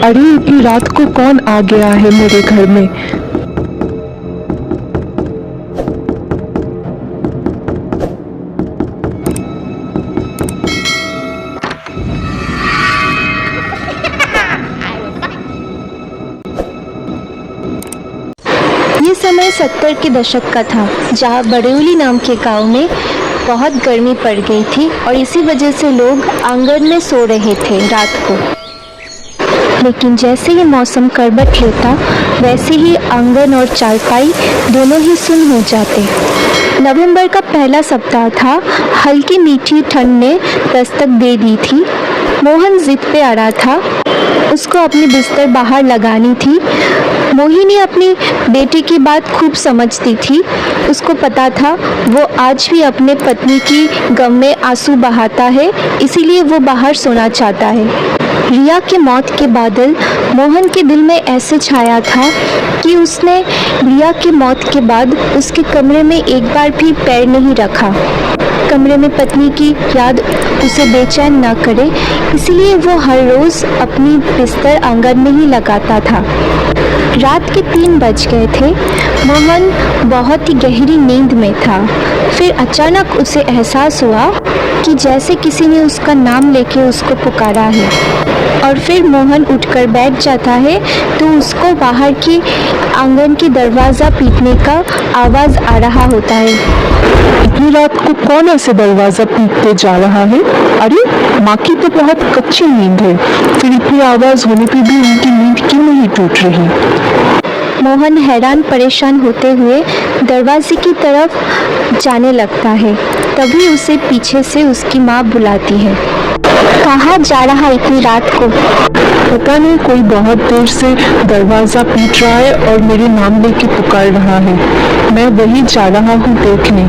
अरे इतनी रात को कौन आ गया है मेरे घर में। ये समय 70 के दशक का था, जहाँ बरेली नाम के गांव में बहुत गर्मी पड़ गई थी और इसी वजह से लोग आंगन में सो रहे थे रात को। लेकिन जैसे ही मौसम करवट लेता, वैसे ही आंगन और चारपाई दोनों ही सुन्न हो जाते। नवंबर का पहला सप्ताह था। हल्की मीठी ठंड ने दस्तक दे दी थी। मोहन जिद पे आ रहा था, उसको अपनी बिस्तर बाहर लगानी थी। मोहिनी अपनी बेटी की बात खूब समझती थी। उसको पता था वो आज भी अपने पत्नी की गम में आंसू बहाता है, इसीलिए वो बाहर सोना चाहता है। रिया की मौत के बादल मोहन के दिल में ऐसे छाया था कि उसने रिया की मौत के बाद उसके कमरे में एक बार भी पैर नहीं रखा। कमरे में पत्नी की याद उसे बेचैन न करे, इसलिए वो हर रोज अपनी बिस्तर आंगन में ही लगाता था। रात के 3 बज गए थे। मोहन बहुत ही गहरी नींद में था। फिर अचानक उसे एहसास हुआ कि जैसे किसी ने उसका नाम लेके उसको पुकारा है। और फिर मोहन उठकर बैठ जाता है तो उसको बाहर की आंगन की दरवाज़ा पीटने का आवाज़ आ रहा होता है। इतनी रात को कौन ऐसे दरवाजा पीटते जा रहा है? अरे माँ की तो बहुत कच्ची नींद है, फिर इतनी आवाज होने पे भी उनकी नींद क्यों नहीं टूट रही? मोहन हैरान परेशान होते हुए दरवाजे की तरफ जाने लगता है। तभी उसे पीछे से उसकी माँ बुलाती है। कहाँ जा रहा है इतनी रात को? पता नहीं, कोई बहुत देर से दरवाजा पीट रहा है और मेरे नाम लेके पुकार रहा है। मैं वही जा रहा हूँ देखने।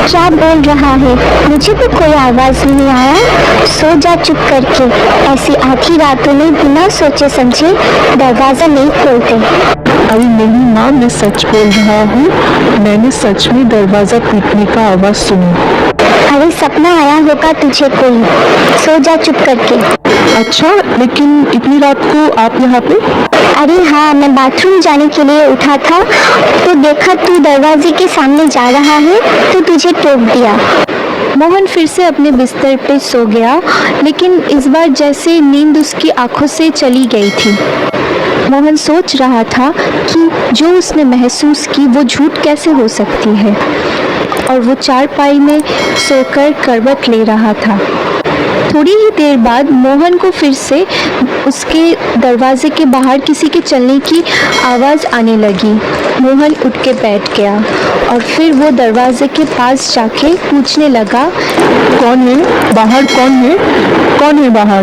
क्या बोल रहा है? मुझे तो कोई आवाज नहीं आया। सो जा चुप करके। ऐसी आधी रातों में बिना सोचे समझे दरवाजा नहीं खोलते। अरे नहीं माँ, मैं सच बोल रहा हूँ। मैंने सच में दरवाजा पीटने का आवाज सुनी। अरे सपना आया होगा तुझे कोई। सो जा चुप करके। अच्छा, लेकिन इतनी रात को आप यहाँ पे? अरे हाँ, मैं बाथरूम जाने के लिए उठा था तो देखा तू दरवाजे के सामने जा रहा है तो तुझे टोक दिया। मोहन फिर से अपने बिस्तर पे सो गया, लेकिन इस बार जैसे नींद उसकी आंखों से चली गई थी। मोहन सोच रहा था कि जो उसने महसूस की वो झूठ कैसे हो सकती है, और वो चारपाई में सोकर करवट ले रहा था। थोड़ी ही देर बाद मोहन को फिर से उसके दरवाजे के बाहर किसी के चलने की आवाज़ आने लगी। मोहन उठ के बैठ गया और फिर वो दरवाजे के पास जाके पूछने लगा, कौन है बाहर? कौन है? कौन है बाहर?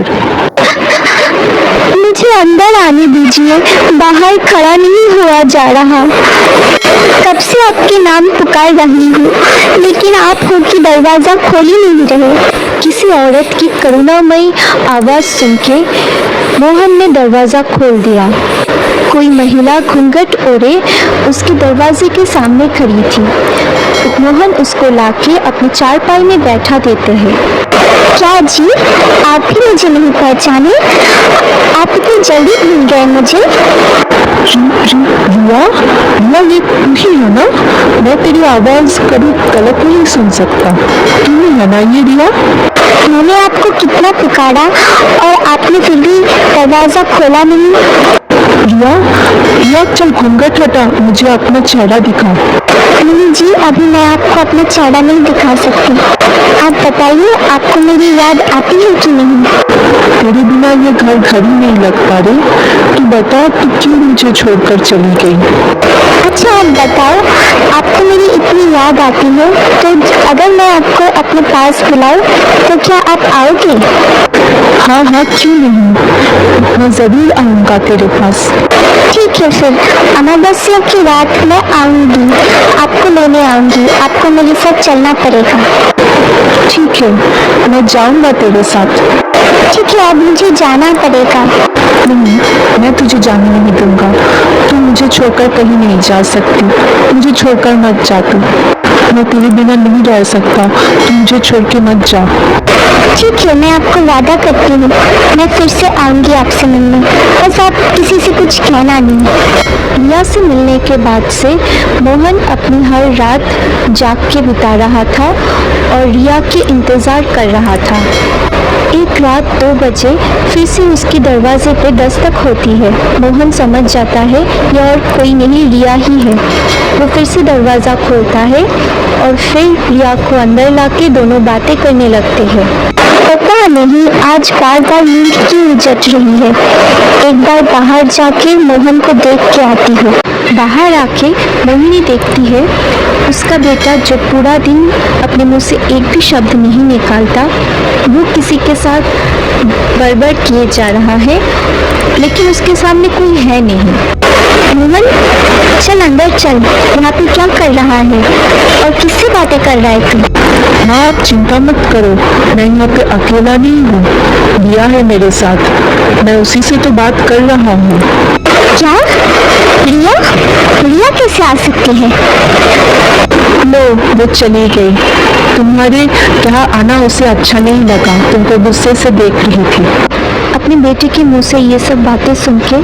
मुझे अंदर आने दीजिए, बाहर खड़ा नहीं हुआ जा रहा। कब से आपके नाम पुकार रही हूँ, लेकिन आप हो कि दरवाज़ा खोल ही नहीं रहे। किसी औरत की करुणामयी आवाज़ सुन के मोहन ने दरवाज़ा खोल दिया। कोई महिला घूंघट ओढ़े उसके दरवाजे के सामने खड़ी थी। मोहन उसको लाके अपनी चारपाई में बैठा देते हैं। क्या जी, आप भी मुझे नहीं पहचाने? आप इतनी जल्दी भूल गए मुझे? रिया, रिया ये तू ही है ना? मैं तेरी आवाज कभी गलत नहीं सुन सकता। तू ही है ना ये रिया? मैंने आपको कितना पुकारा और आपने फिर भी दरवाजा खोला नहीं। रिया, रिया चल घूंघट हटा, मुझे अपना चेहरा दिखा। नहीं जी, अभी मैं आपको अपना चेहरा नहीं दिखा सकती। आप बताइए, आपको मेरी याद आती है कि नहीं? तेरे बिना ये घर घर ही नहीं लगता रे। तू बता, तू क्यों मुझे छोड़कर चली गई? अच्छा आप बताओ, आपको मेरी इतनी याद आती है तो अगर मैं आपको अपने पास बुलाऊं तो क्या आप आओगे? हाँ हाँ, क्यों नहीं, मैं जरूर आऊँगा तेरे पास। ठीक है, फिर अमावस्या की रात मैं आऊँगी, आपको लेने आऊँगी। आपको मेरे साथ चलना पड़ेगा। ठीक है, मैं जाऊँगा तेरे साथ। ठीक है, अब मुझे जाना पड़ेगा। नहीं, मैं तुझे जाने नहीं दूंगा। तू मुझे छोड़कर कहीं नहीं जा सकती। मुझे छोड़कर मत जा तू। मैं तेरे बिना नहीं रह सकता। तू मुझे छोड़ के मत जा। ठीक है, मैं आपको वादा करती हूँ। मैं फिर से आऊंगी आपसे मिलने, बस आप किसी से कुछ कहना नहीं। रिया से मिलने के बाद से मोहन अपनी हर रात जाग के बिता रहा था और रिया के इंतज़ार कर रहा था। एक रात 2 बजे फिर से उसके दरवाजे पे दस्तक होती है। मोहन समझ जाता है यह और कोई नहीं, रिया ही है। वो फिर से दरवाज़ा खोलता है और फिर रिया को अंदर लाके दोनों बातें करने लगते हैं। पता नहीं आज बार बार नींद क्यों उजट रही है। एक बार बाहर जाके मोहन को देख के आती हूँ। बाहर आके मोहिनी देखती है उसका बेटा जो पूरा दिन अपने मुंह से एक भी शब्द नहीं निकालता, वो किसी के साथ बड़बड़ किए जा रहा है, लेकिन उसके सामने कोई है नहीं। मोहन चल अंदर चल, यहाँ पे क्या कर रहा है और किससे बातें कर रहा है तू? हाँ, आप चिंता मत करो, मैं यहाँ पे अकेला नहीं हूँ, रिया है मेरे साथ, मैं उसी से तो बात कर रहा हूँ। क्या रिया? रिया कैसे आ सकती है? लो, वो चली गई। तुम्हारे यहाँ आना उसे अच्छा नहीं लगा, तुमको गुस्से से देख रही थी। अपने बेटे के मुंह से ये सब बातें सुन के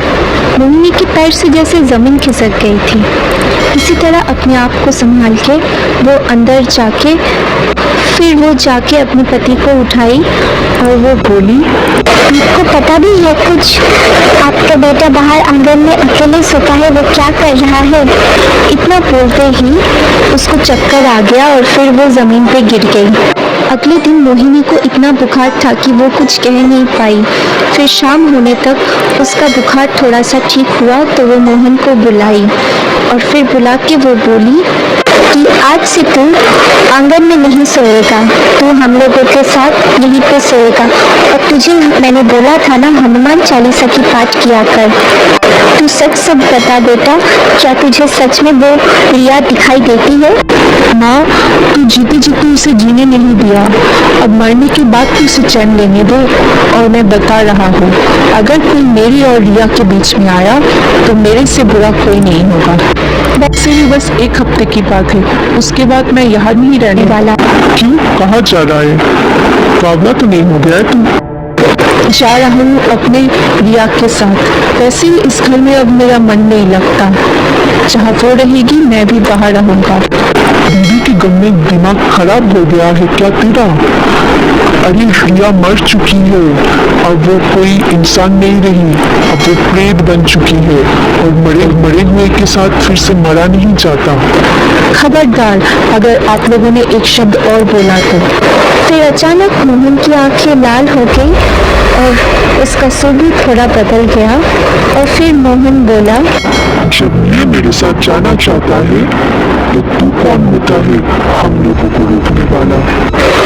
मोहिनी के पैर से जैसे जमीन खिसक गई थी। किसी तरह अपने आप को संभाल के वो अंदर जाके अपने पति को उठाई और वो बोली, आपको पता भी है कुछ? आपका बेटा बाहर आंगन में अकेले सोता है, वो क्या कर रहा है? इतना बोलते ही उसको चक्कर आ गया और फिर वो जमीन पे गिर गई। अगले दिन मोहिनी को इतना बुखार था कि वो कुछ कह नहीं पाई। फिर शाम होने तक उसका बुखार थोड़ा सा ठीक हुआ तो वो मोहन को बुलाई और फिर बुला के वो बोली कि आज से तू आंगन में नहीं सोएगा, तू हम लोगों के साथ यहीं पे सोएगा। और तुझे मैंने बोला था ना हनुमान चालीसा की पाठ किया कर। तू सच सब बता बेटा, क्या तुझे सच में वो रिया दिखाई देती है? माँ, तू जीते जीते उसे जीने नहीं दिया, अब मरने के बाद तू उसे चैन लेने दे। और मैं बता रहा हूँ, अगर कोई मेरी और रिया के बीच में आया तो मेरे से बुरा कोई नहीं होगा। वैसे भी बस 1 हफ्ते की बात है, उसके बाद मैं यहाँ नहीं रहने वाला। क्यों, कहाँ जा रहा है? पागला तो नहीं हो गया है तू? जा रहा हूँ अपने रिया के साथ। वैसे ही इस घर में अब मेरा मन नहीं लगता, जहाँ वो रहेगी मैं भी बाहर रहूँगा। बीवी के गम में दिमाग खराब हो गया है क्या तेरा? अरे रिया मर चुकी है, अब वो कोई इंसान नहीं रही, अब वो प्रेत बन चुकी है और मरे हुए के साथ फिर से मरा नहीं जाता। खबरदार, अगर आप लोगों ने एक शब्द और बोला तो। फिर अचानक मोहन की आंखें लाल हो गई और उसका सुर भी थोड़ा बदल गया और फिर मोहन बोला, जब ये मेरे साथ जाना चाहता है तो तू कौन होता है हम लोगों को रोकने वाला?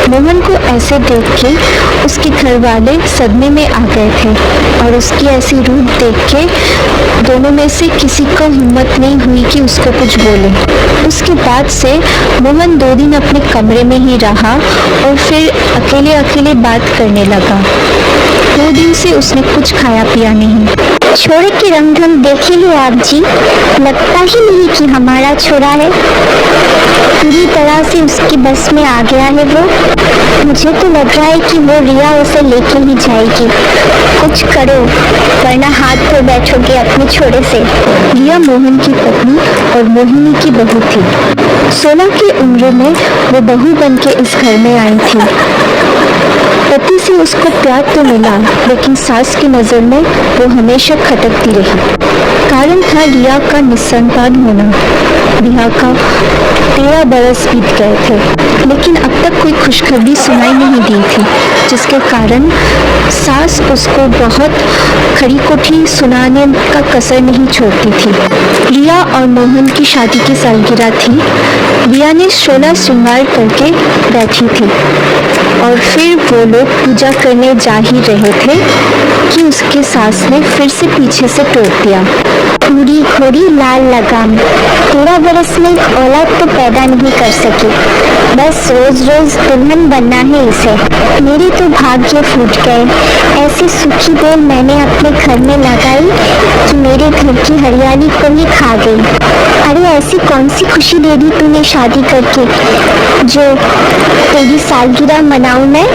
मोहन को ऐसे देख के उसके घर वाले सदमे में आ गए थे और उसकी ऐसी रूप देख के दोनों में से किसी को हिम्मत नहीं हुई कि उसको कुछ बोले। उसके बाद से मोहन 2 दिन अपने कमरे में ही रहा और फिर अकेले अकेले बात करने लगा। 2 दिन से उसने कुछ खाया पिया नहीं। छोरे की रंगढंग देखी है आप जी, लगता ही नहीं कि हमारा छोरा है। पूरी तरह से उसकी बस में आ गया है वो। मुझे तो लग रहा है कि वो रिया उसे लेके ही जाएगी। कुछ करो वरना हाथ धो बैठोगे अपने छोरे से। रिया मोहन की पत्नी और मोहिनी की बहू थी। 16 की उम्र में वो बहू बन के इस घर में आई थी। पति से उसको प्यार तो मिला, लेकिन सास की नज़र में वो हमेशा खटकती रही। कारण था रिया का निसंतान होना। रिया का 13 बरस बीत गए थे, लेकिन अब तक कोई खुशखबरी सुनाई नहीं दी थी, जिसके कारण सास उसको बहुत खरी खोटी सुनाने का कसर नहीं छोड़ती थी। रिया और मोहन की शादी की सालगिरह थी। रिया ने 16 श्रृंगार करके बैठी थी और फिर वो लोग पूजा करने जा ही रहे थे कि उसके सास ने फिर से पीछे से टोक दिया। पूरी घोड़ी लाल लगाम, 13 बरस में औलाद तो पैदा नहीं कर सकी, बस रोज रोज दुल्हन बनना है इसे। मेरे तो भाग्य फूट गए। ऐसी सूखी बेल मैंने अपने घर में लगाई कि मेरे घर की हरियाली को ही खा गई। अरे ऐसी कौन सी खुशी दे दी तूने शादी करके, जो तेरी सालगिरह मनाऊं मैं?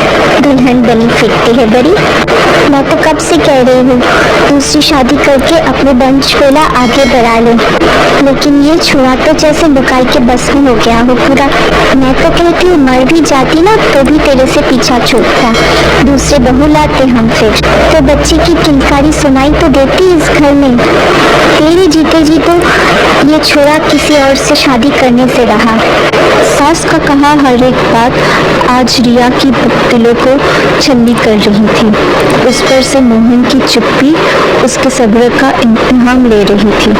दुल्हन बनी फिरती है बड़ी। मैं तो कब से कह रही हूँ दूसरी शादी करके अपने वंश वेला आगे बढ़ा ले, लेकिन ये छुआ तो जैसे बुकाई के बस में हो गया हो पूरा। मैं तो कहती हूँ मर भी जाती ना तो भी तेरे से पीछा छूटता, दूसरे बहू लाते हम फिर तो बच्चे की किलकारी सुनाई तो देती इस घर में। तेरे जीते जी तो ये छोरा किसी और से शादी करने से रहा। सास का कहा हर एक बात आज रिया की दिलों को छल्ली कर रही थी। उस पर से मोहन की चुप्पी उसके सब्र का इम्तिहान ले रही थी।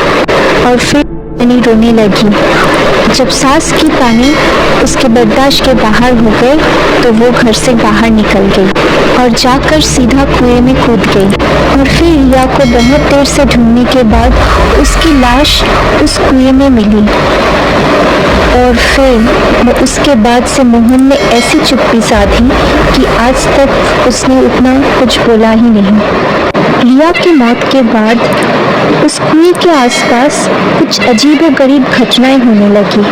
और फिर यानी रोने लगी। जब सास की ताने उसके बर्दाश्त के बाहर हो गए तो वो घर से बाहर निकल गई और जाकर सीधा कुएं में कूद गई। और फिर रिया को बहुत देर से ढूंढने के बाद उसकी लाश उस कुएं में मिली। और फिर उसके बाद से मोहन ने ऐसी चुप्पी साधी कि आज तक उसने उतना कुछ बोला ही नहीं। रिया की मौत के बाद उस कुएं के आसपास कुछ अजीब व गरीब घटनाएं होने लगी।